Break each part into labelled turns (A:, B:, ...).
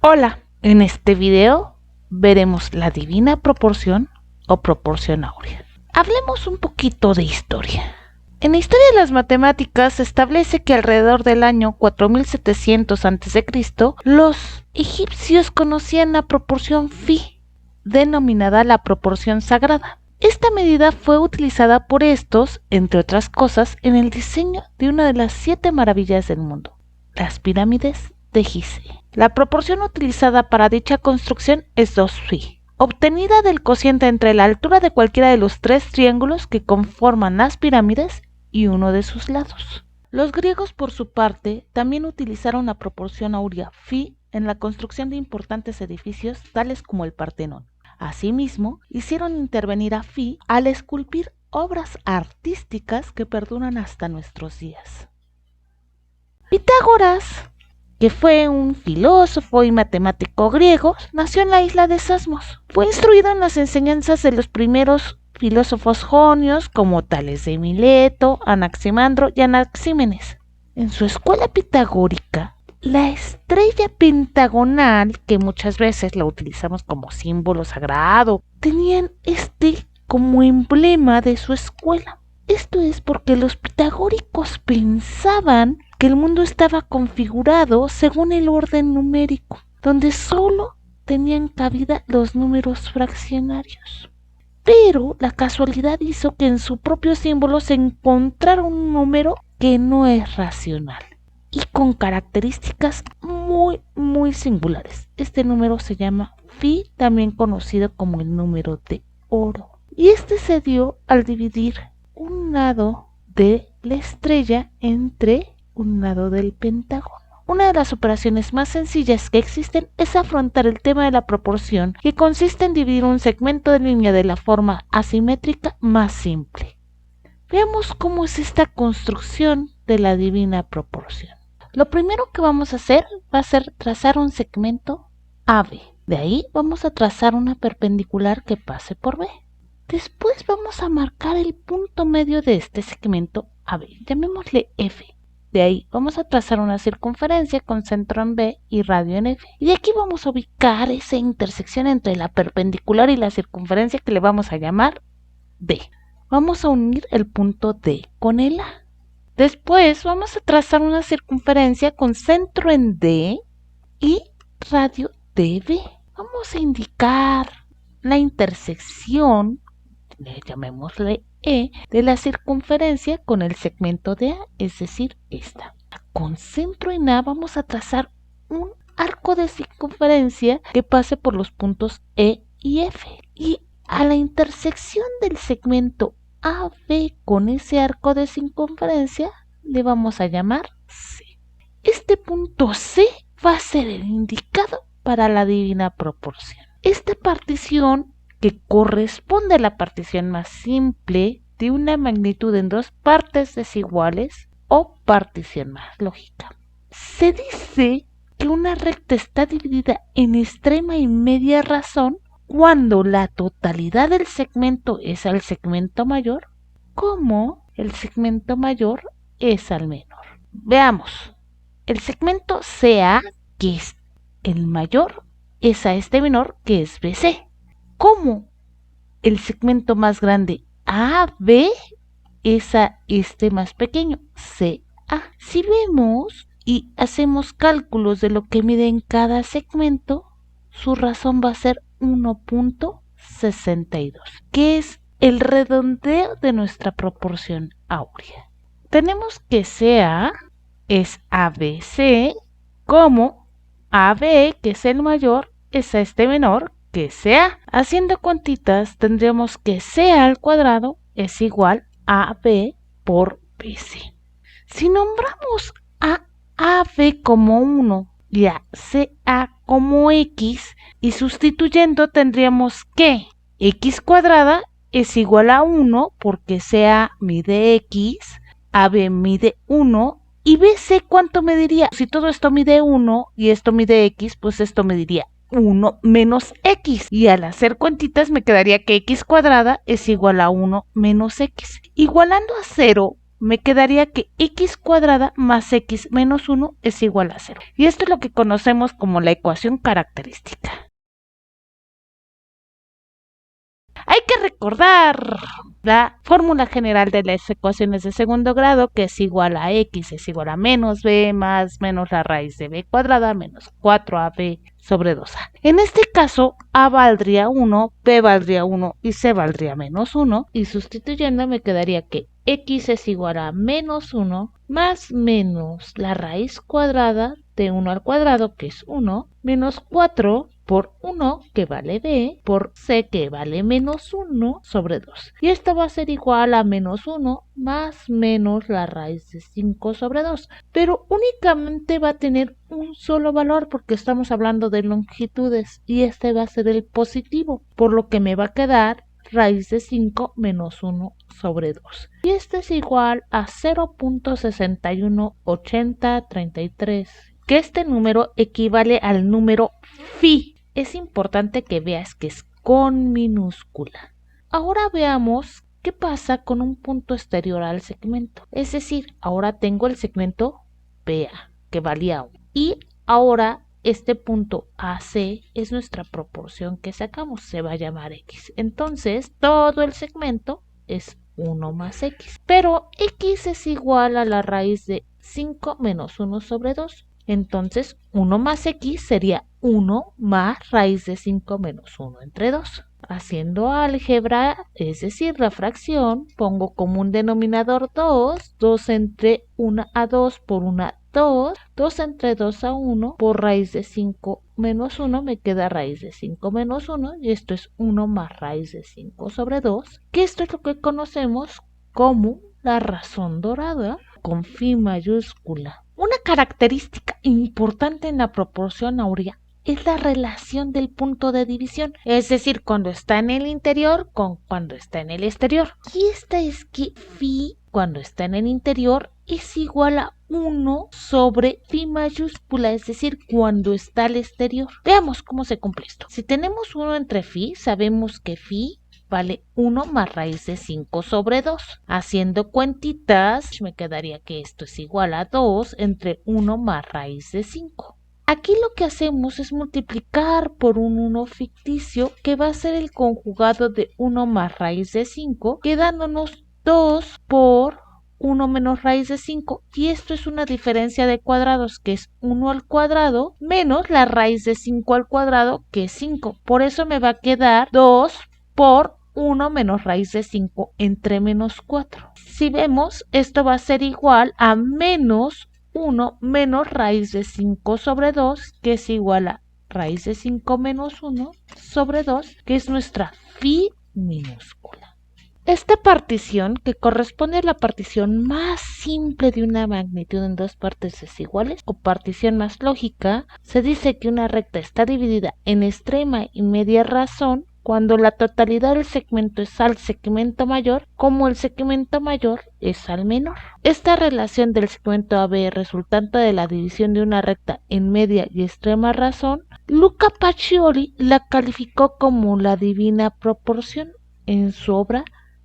A: Hola, en este video veremos la divina proporción o proporción áurea. Hablemos un poquito de historia. En la historia de las matemáticas se establece que alrededor del año 4700 a.C., los egipcios conocían la proporción phi, denominada la proporción sagrada. Esta medida fue utilizada por estos, entre otras cosas, en el diseño de una de las 7 maravillas del mundo, las pirámides de Gizeh. La proporción utilizada para dicha construcción es 2π, obtenida del cociente entre la altura de cualquiera de los 3 triángulos que conforman las pirámides y uno de sus lados. Los griegos, por su parte, también utilizaron la proporción áurea phi en la construcción de importantes edificios tales como el Partenón. Asimismo, hicieron intervenir a phi al esculpir obras artísticas que perduran hasta nuestros días. Pitágoras, que fue un filósofo y matemático griego, nació en la isla de Samos. Fue instruido en las enseñanzas de los primeros filósofos jonios como Tales de Mileto, Anaximandro y Anaxímenes. En su escuela pitagórica, la estrella pentagonal, que muchas veces la utilizamos como símbolo sagrado, tenían como emblema de su escuela. Esto es porque los pitagóricos pensaban que el mundo estaba configurado según el orden numérico, donde solo tenían cabida los números fraccionarios. Pero la casualidad hizo que en su propio símbolo se encontrara un número que no es racional y con características muy singulares. Este número se llama phi, también conocido como el número de oro. Y este se dio al dividir un lado de la estrella entre un lado del pentágono. Una de las operaciones más sencillas que existen es afrontar el tema de la proporción, que consiste en dividir un segmento de línea de la forma asimétrica más simple. Veamos cómo es esta construcción de la divina proporción. Lo primero que vamos a hacer va a ser trazar un segmento AB. De ahí vamos a trazar una perpendicular que pase por B. Después vamos a marcar el punto medio de este segmento AB, llamémosle F. De ahí vamos a trazar una circunferencia con centro en B y radio en F. Y de aquí vamos a ubicar esa intersección entre la perpendicular y la circunferencia que le vamos a llamar D. Vamos a unir el punto D con el A. Después vamos a trazar una circunferencia con centro en D y radio DB. Vamos a indicar la intersección, llamémosle E, de la circunferencia con el segmento de A, es decir, esta. Con centro en A vamos a trazar un arco de circunferencia que pase por los puntos E y F. Y a la intersección del segmento AB con ese arco de circunferencia le vamos a llamar C. Este punto C va a ser el indicado para la divina proporción. Esta partición, que corresponde a la partición más simple de una magnitud en 2 partes desiguales o partición más lógica. Se dice que una recta está dividida en extrema y media razón cuando la totalidad del segmento es al segmento mayor, como el segmento mayor es al menor. Veamos, el segmento CA, que es el mayor, es a este menor, que es BC. Como el segmento más grande AB es a este más pequeño, CA. Si vemos y hacemos cálculos de lo que mide en cada segmento, su razón va a ser 1.62, que es el redondeo de nuestra proporción áurea. Tenemos que CA es ABC, como AB, que es el mayor, es a este menor, que CA. Haciendo cuentitas, tendríamos que CA al cuadrado es igual a AB por BC. Si nombramos a AB como 1 y a CA como X, y sustituyendo tendríamos que X cuadrada es igual a 1 porque CA mide X, AB mide 1 y BC ¿cuánto mediría? Si todo esto mide 1 y esto mide X, pues esto mediría 1 menos X. Y al hacer cuentitas me quedaría que X cuadrada es igual a 1 menos X. Igualando a 0, me quedaría que x cuadrada más x menos 1 es igual a 0. Y esto es lo que conocemos como la ecuación característica. Hay que recordar la fórmula general de las ecuaciones de segundo grado, que es igual a x es igual a menos b más menos la raíz de b cuadrada menos 4ab sobre 2a. En este caso, a valdría 1, b valdría 1 y c valdría menos 1. Y sustituyendo me quedaría que x es igual a menos 1 más menos la raíz cuadrada de 1 al cuadrado, que es 1, menos 4 por 1, que vale b, por c, que vale menos 1, sobre 2. Y esto va a ser igual a menos 1 más menos la raíz de 5 sobre 2. Pero únicamente va a tener un solo valor porque estamos hablando de longitudes y este va a ser el positivo, por lo que me va a quedar raíz de 5 menos 1 sobre 2. Y esto es igual a 0.618033. Que este número equivale al número phi. Es importante que veas que es con minúscula. Ahora veamos qué pasa con un punto exterior al segmento. Es decir, ahora tengo el segmento BA, que valía 1. Y ahora este punto AC es nuestra proporción que sacamos, se va a llamar X. Entonces, todo el segmento es 1 más X. Pero X es igual a la raíz de 5 menos 1 sobre 2. Entonces, 1 más X sería 1 más raíz de 5 menos 1 entre 2. Haciendo álgebra, es decir, la fracción, pongo como un denominador 2, 2 entre 1 a 2 por 1 a 2, 2 entre 2 a 1 por raíz de 5 menos 1, me queda raíz de 5 menos 1, y esto es 1 más raíz de 5 sobre 2, que esto es lo que conocemos como la razón dorada, con phi mayúscula. Una característica importante en la proporción áurea es la relación del punto de división, es decir, cuando está en el interior con cuando está en el exterior. Y esta es que phi, cuando está en el interior, es igual a 1 sobre phi mayúscula, es decir, cuando está al exterior. Veamos cómo se cumple esto. Si tenemos 1 entre phi, sabemos que phi vale 1 más raíz de 5 sobre 2. Haciendo cuentitas, me quedaría que esto es igual a 2 entre 1 más raíz de 5. Aquí lo que hacemos es multiplicar por un 1 ficticio que va a ser el conjugado de 1 más raíz de 5, quedándonos 2 por 1 menos raíz de 5, y esto es una diferencia de cuadrados que es 1 al cuadrado menos la raíz de 5 al cuadrado, que es 5. Por eso me va a quedar 2 por 1 menos raíz de 5 entre menos 4. Si vemos, esto va a ser igual a menos 1 menos raíz de 5 sobre 2, que es igual a raíz de 5 menos 1 sobre 2, que es nuestra phi minúscula. Esta partición, que corresponde a la partición más simple de una magnitud en dos partes desiguales, o partición más lógica, se dice que una recta está dividida en extrema y media razón cuando la totalidad del segmento es al segmento mayor, como el segmento mayor es al menor. Esta relación del segmento AB resultante de la división de una recta en media y extrema razón, Luca Pacioli la calificó como la divina proporción en su obra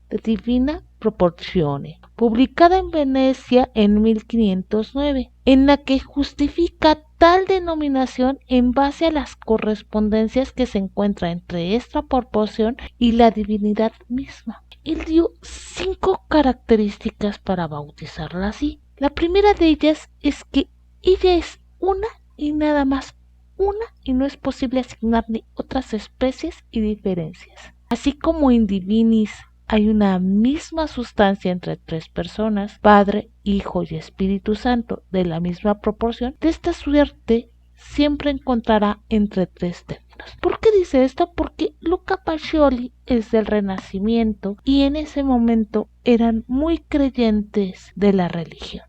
A: de Divina Proporzione, publicada en Venecia en 1509, en la que justifica tal denominación en base a las correspondencias que se encuentran entre esta proporción y la divinidad misma. Él dio 5 características para bautizarla así. La primera de ellas es que ella es una y nada más una, y no es posible asignarle otras especies y diferencias. Así como in divinis hay una misma sustancia entre 3 personas, Padre, Hijo y Espíritu Santo, de la misma proporción, de esta suerte siempre encontrará entre 3 términos. ¿Por qué dice esto? Porque Luca Pacioli es del Renacimiento y en ese momento eran muy creyentes de la religión.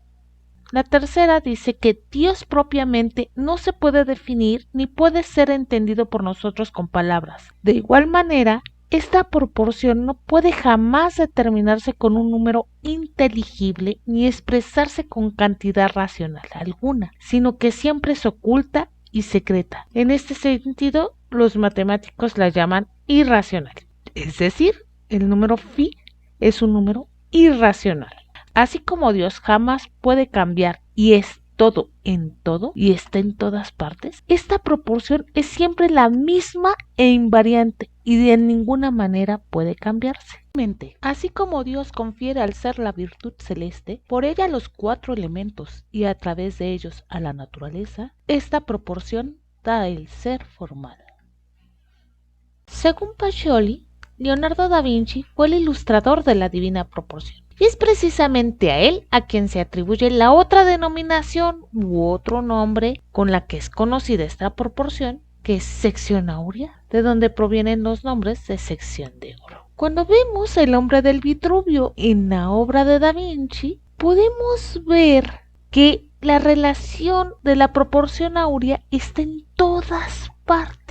A: La tercera dice que Dios propiamente no se puede definir ni puede ser entendido por nosotros con palabras. De igual manera, esta proporción no puede jamás determinarse con un número inteligible ni expresarse con cantidad racional alguna, sino que siempre es oculta y secreta. En este sentido, los matemáticos la llaman irracional. Es decir, el número phi es un número irracional. Así como Dios jamás puede cambiar y es todo en todo y está en todas partes, esta proporción es siempre la misma e invariante y de ninguna manera puede cambiarse. Así como Dios confiere al ser la virtud celeste, por ella los 4 elementos y a través de ellos a la naturaleza, esta proporción da el ser formal. Según Pacioli, Leonardo da Vinci fue el ilustrador de la divina proporción. Y es precisamente a él a quien se atribuye la otra denominación u otro nombre con la que es conocida esta proporción, que es sección áurea, de donde provienen los nombres de sección de oro. Cuando vemos el hombre del Vitruvio en la obra de Da Vinci, podemos ver que la relación de la proporción áurea está en todas partes.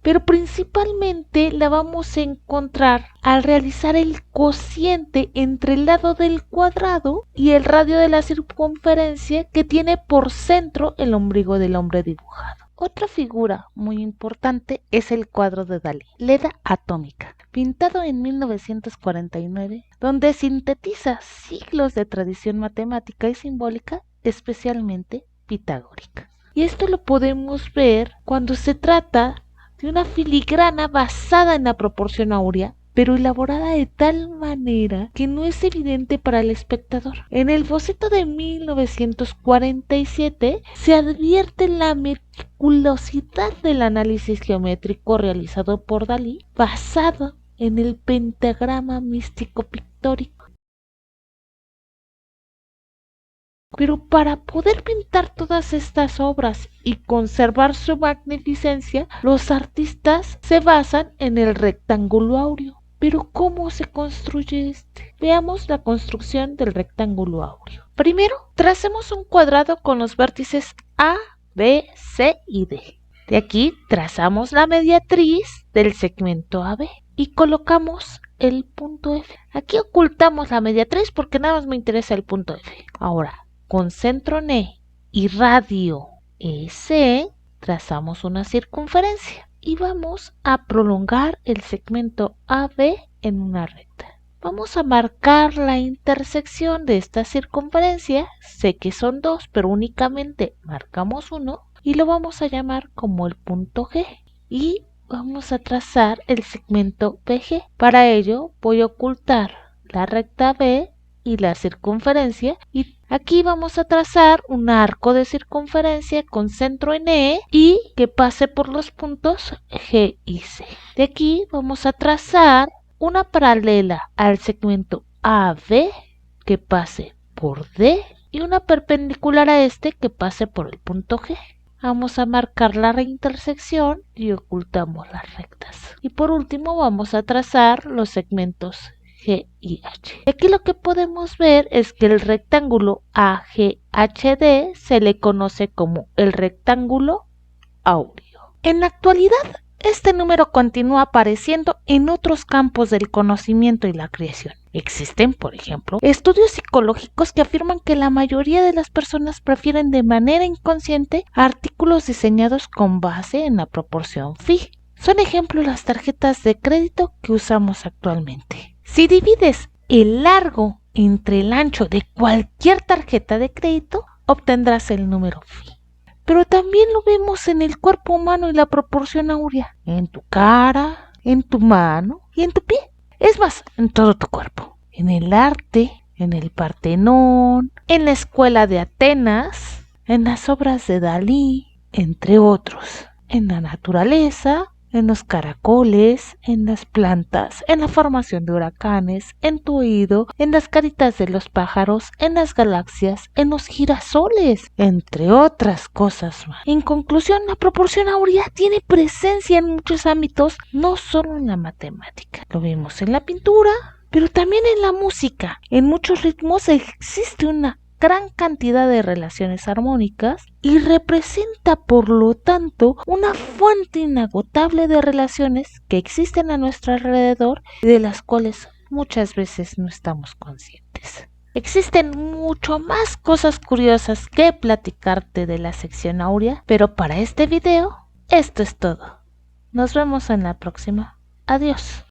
A: Pero principalmente la vamos a encontrar al realizar el cociente entre el lado del cuadrado y el radio de la circunferencia que tiene por centro el ombligo del hombre dibujado. Otra figura muy importante es el cuadro de Dalí, Leda Atómica, pintado en 1949, donde sintetiza siglos de tradición matemática y simbólica, especialmente pitagórica. Y esto lo podemos ver cuando se trata de una filigrana basada en la proporción áurea, pero elaborada de tal manera que no es evidente para el espectador. En el boceto de 1947 se advierte la meticulosidad del análisis geométrico realizado por Dalí, basado en el pentagrama místico pictórico. Pero para poder pintar todas estas obras y conservar su magnificencia, los artistas se basan en el rectángulo áureo. Pero ¿cómo se construye este? Veamos la construcción del rectángulo áureo. Primero, tracemos un cuadrado con los vértices A, B, C y D. De aquí trazamos la mediatriz del segmento AB y colocamos el punto F. Aquí ocultamos la mediatriz porque nada más me interesa el punto F. Ahora, con centro en E y radio EC, trazamos una circunferencia y vamos a prolongar el segmento AB en una recta. Vamos a marcar la intersección de esta circunferencia, sé que son 2, pero únicamente marcamos uno y lo vamos a llamar como el punto G. Y vamos a trazar el segmento BG. Para ello voy a ocultar la recta B y la circunferencia y aquí vamos a trazar un arco de circunferencia con centro en E y que pase por los puntos G y C. De aquí vamos a trazar una paralela al segmento AB que pase por D y una perpendicular a este que pase por el punto G. Vamos a marcar la reintersección y ocultamos las rectas. Y por último vamos a trazar los segmentos G y H. Aquí lo que podemos ver es que el rectángulo AGHD se le conoce como el rectángulo áureo. En la actualidad, este número continúa apareciendo en otros campos del conocimiento y la creación. Existen, por ejemplo, estudios psicológicos que afirman que la mayoría de las personas prefieren de manera inconsciente artículos diseñados con base en la proporción phi. Son ejemplo las tarjetas de crédito que usamos actualmente. Si divides el largo entre el ancho de cualquier tarjeta de crédito, obtendrás el número phi. Pero también lo vemos en el cuerpo humano y la proporción áurea, en tu cara, en tu mano y en tu pie. Es más, en todo tu cuerpo. En el arte, en el Partenón, en la escuela de Atenas, en las obras de Dalí, entre otros. En la naturaleza, en los caracoles, en las plantas, en la formación de huracanes, en tu oído, en las caritas de los pájaros, en las galaxias, en los girasoles, entre otras cosas más. En conclusión, la proporción áurea tiene presencia en muchos ámbitos, no solo en la matemática. Lo vemos en la pintura, pero también en la música. En muchos ritmos existe una gran cantidad de relaciones armónicas y representa por lo tanto una fuente inagotable de relaciones que existen a nuestro alrededor y de las cuales muchas veces no estamos conscientes. Existen mucho más cosas curiosas que platicarte de la sección áurea, pero para este video esto es todo. Nos vemos en la próxima. Adiós.